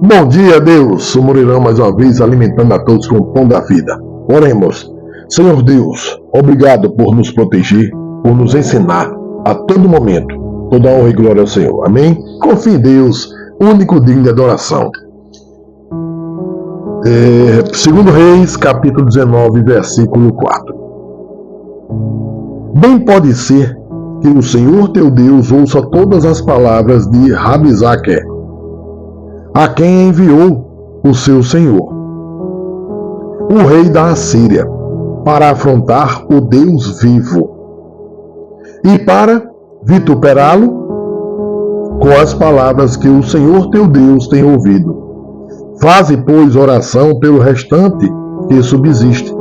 Bom dia, Deus. O Murirão mais uma vez alimentando a todos com o pão da vida. Oremos. Senhor Deus, obrigado por nos proteger, por nos ensinar a todo momento. Toda honra e glória ao Senhor. Amém? Confie em Deus, único digno de adoração. 2 Reis, capítulo 19, versículo 4. Bem pode ser que o Senhor teu Deus ouça todas as palavras de Rabizaque, a quem enviou o seu Senhor, o rei da Assíria, para afrontar o Deus vivo e para vituperá-lo com as palavras que o Senhor teu Deus tem ouvido. Faze, pois, oração pelo restante que subsiste.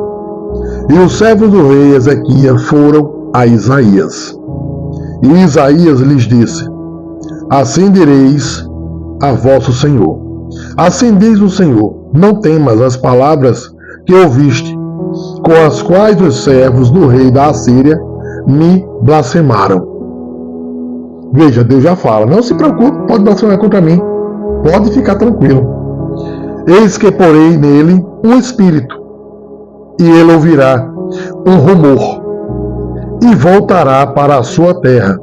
E os servos do rei Ezequias foram a Isaías. E Isaías lhes disse: Assim direis a vosso Senhor. Assim diz o Senhor: não temas as palavras que ouviste, com as quais os servos do rei da Assíria me blasfemaram. Veja, Deus já fala: não se preocupe, pode blasfemar contra mim, pode ficar tranquilo. Eis que porei nele um espírito, e ele ouvirá um rumor, e voltará para a sua terra.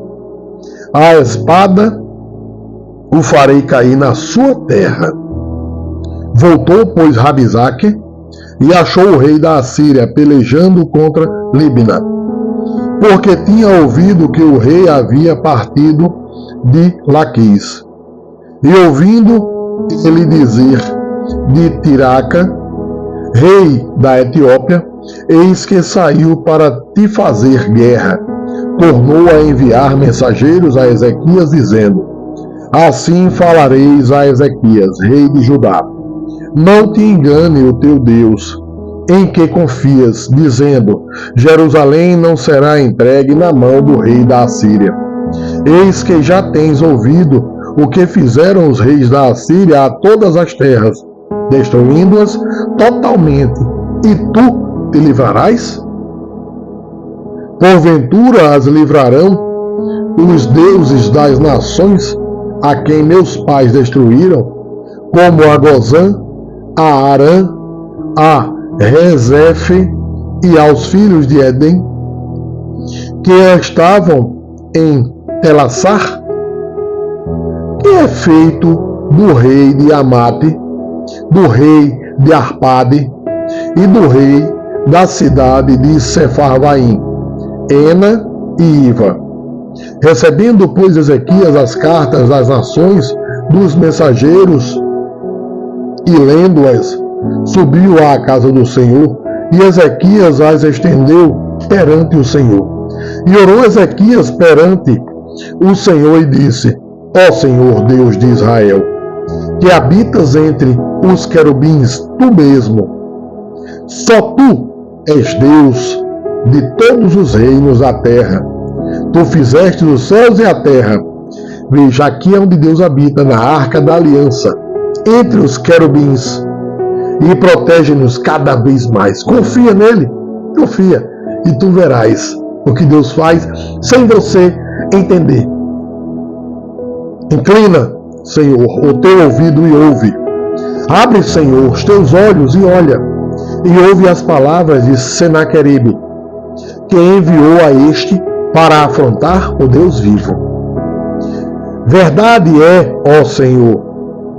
A espada o farei cair na sua terra. Voltou, pois, Rabizaque, e achou o rei da Assíria pelejando contra Libna, porque tinha ouvido que o rei havia partido de Laquis. E ouvindo ele dizer de Tiraca, rei da Etiópia, eis que saiu para te fazer guerra. Tornou a enviar mensageiros a Ezequias, dizendo: Assim falareis a Ezequias, rei de Judá: Não te engane o teu Deus, em que confias, dizendo: Jerusalém não será entregue na mão do rei da Assíria. Eis que já tens ouvido o que fizeram os reis da Assíria a todas as terras, destruindo-as totalmente, e tu te livrarás? Porventura as livrarão os deuses das nações a quem meus pais destruíram, como a Gozã, a Arã, a Rezefe e aos filhos de Edem, que estavam em Telassar? Que é feito do rei de Amate, do rei de Arpade e do rei da cidade de Sefarvaim, Ena e Iva. Recebendo, pois, Ezequias as cartas das nações dos mensageiros e lendo-as, subiu à casa do Senhor, e Ezequias as estendeu perante o Senhor. E orou Ezequias perante o Senhor e disse: Ó Senhor, Deus de Israel, que habitas entre os querubins, tu mesmo, só tu és Deus de todos os reinos da terra. Tu fizeste os céus e a terra. Veja, aqui é onde Deus habita, na arca da aliança, entre os querubins, e protege-nos cada vez mais. Confia nele, confia, e tu verás o que Deus faz sem você entender. Inclina, Senhor, o teu ouvido e ouve. Abre, Senhor, os teus olhos e olha, e ouve as palavras de Senaqueribe, que enviou a este para afrontar o Deus vivo. Verdade é, ó Senhor,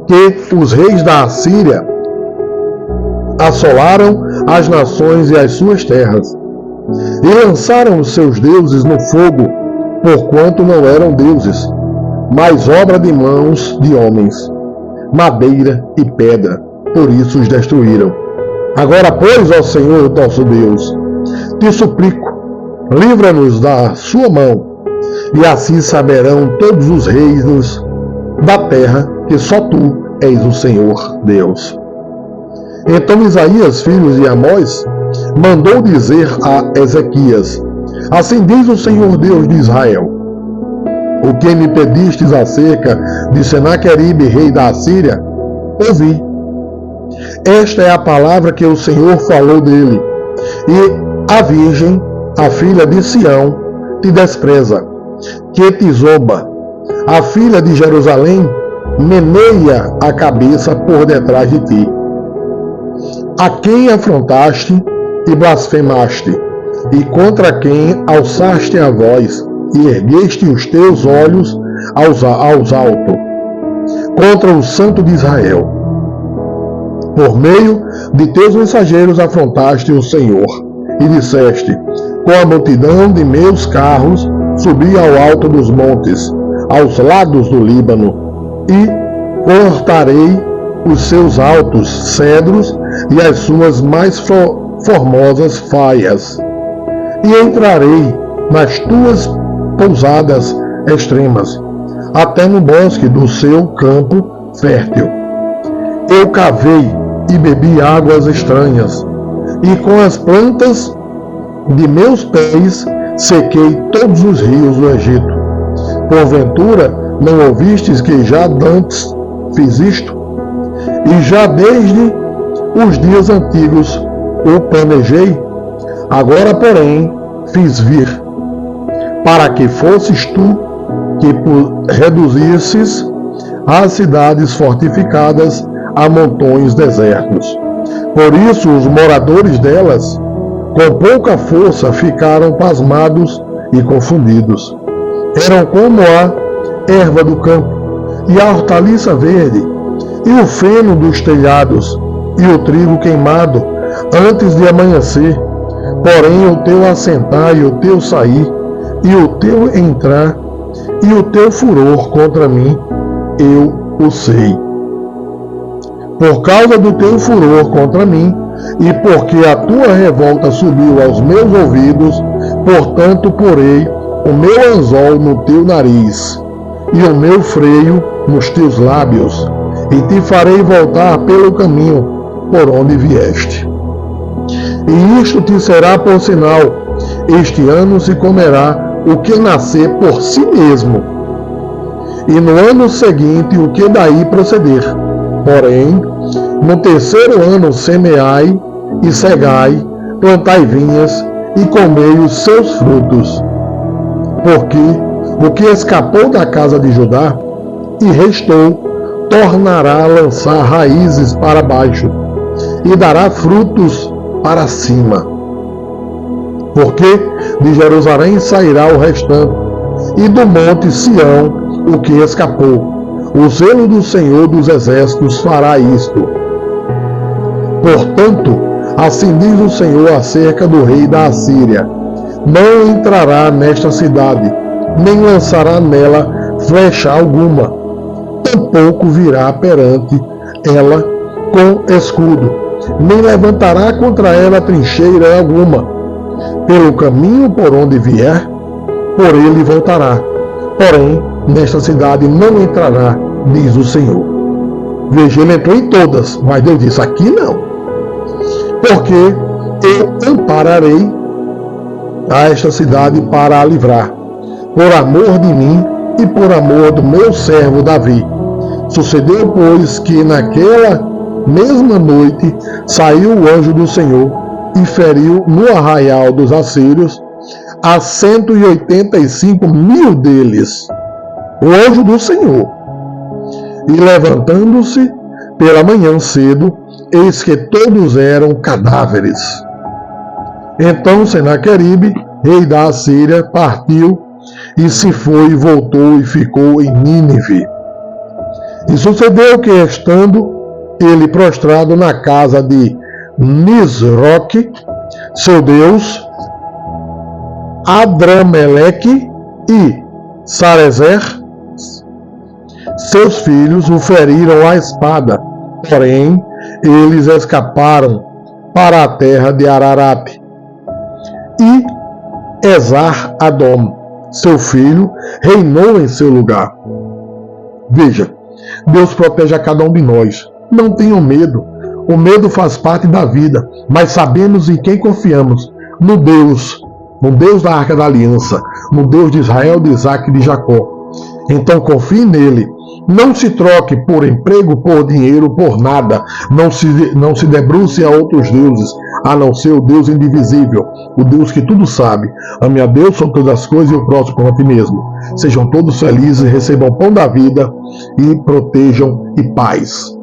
que os reis da Assíria assolaram as nações e as suas terras, e lançaram os seus deuses no fogo, porquanto não eram deuses, mas obra de mãos de homens, madeira e pedra, por isso os destruíram. Agora, pois, ó Senhor, nosso Deus, te suplico, livra-nos da sua mão, e assim saberão todos os reinos da terra que só tu és o Senhor Deus. Então Isaías, filho de Amós, mandou dizer a Ezequias: Assim diz o Senhor Deus de Israel: O que me pedistes acerca de Senaqueribe, rei da Assíria, ouvi. Esta é a palavra que o Senhor falou dele, e a virgem, a filha de Sião, te despreza, que te zomba. A filha de Jerusalém meneia a cabeça por detrás de ti. A quem afrontaste e blasfemaste, e contra quem alçaste a voz e ergueste os teus olhos aos altos, contra o Santo de Israel. Por meio de teus mensageiros afrontaste o Senhor, e disseste: com a multidão de meus carros subi ao alto dos montes, aos lados do Líbano, e cortarei os seus altos cedros e as suas mais formosas faias, e entrarei nas tuas pousadas extremas, até no bosque do seu campo fértil. Eu cavei e bebi águas estranhas, e com as plantas de meus pés sequei todos os rios do Egito. Porventura não ouvistes que já dantes fiz isto? E já desde os dias antigos o planejei? Agora, porém, fiz vir, para que fosses tu que reduzisses as cidades fortificadas a montões desertos. Por isso os moradores delas, com pouca força, ficaram pasmados e confundidos. Eram como a erva do campo, e a hortaliça verde, e o feno dos telhados, e o trigo queimado, antes de amanhecer. Porém o teu assentar e o teu sair, e o teu entrar, e o teu furor contra mim, eu o sei. Por causa do teu furor contra mim, e porque a tua revolta subiu aos meus ouvidos, portanto porei o meu anzol no teu nariz, e o meu freio nos teus lábios, e te farei voltar pelo caminho por onde vieste. E isto te será por sinal: este ano se comerá o que nascer por si mesmo, e no ano seguinte o que daí proceder. Porém, no terceiro ano semeai e cegai, plantai vinhas e comei os seus frutos. Porque o que escapou da casa de Judá e restou, tornará a lançar raízes para baixo e dará frutos para cima. Porque de Jerusalém sairá o restante, e do monte Sião o que escapou. O zelo do Senhor dos Exércitos fará isto. Portanto, assim diz o Senhor acerca do rei da Assíria: não entrará nesta cidade, nem lançará nela flecha alguma, tampouco virá perante ela com escudo, nem levantará contra ela trincheira alguma. Pelo caminho por onde vier, por ele voltará. Porém, nesta cidade não entrará, diz o Senhor. Veja, ele entrou em todas, mas Deus disse: aqui não. Porque eu ampararei a esta cidade para a livrar, por amor de mim e por amor do meu servo Davi. Sucedeu, pois, que naquela mesma noite saiu o anjo do Senhor e feriu no arraial dos assírios a 185.000 deles, o anjo do Senhor. E levantando-se pela manhã cedo, eis que todos eram cadáveres. Então Senaqueribe, rei da Assíria, partiu e se foi, voltou e ficou em Nínive. E sucedeu que, estando ele prostrado na casa de Nisroque, seu deus, Adrameleque e Sarezer, seus filhos, o feriram à espada, porém eles escaparam para a terra de Ararat. E Esar-Adom, seu filho, reinou em seu lugar. Veja, Deus protege a cada um de nós. Não tenham medo. O medo faz parte da vida, mas sabemos em quem confiamos: no Deus da Arca da Aliança, no Deus de Israel, de Isaac e de Jacó. Então confie nele Não se troque por emprego, por dinheiro, por nada. Não se debruce a outros deuses, a não ser o Deus indivisível, o Deus que tudo sabe. Ame a Deus sobre todas as coisas e o próximo como a ti mesmo. Sejam todos felizes, recebam o pão da vida e protejam e paz.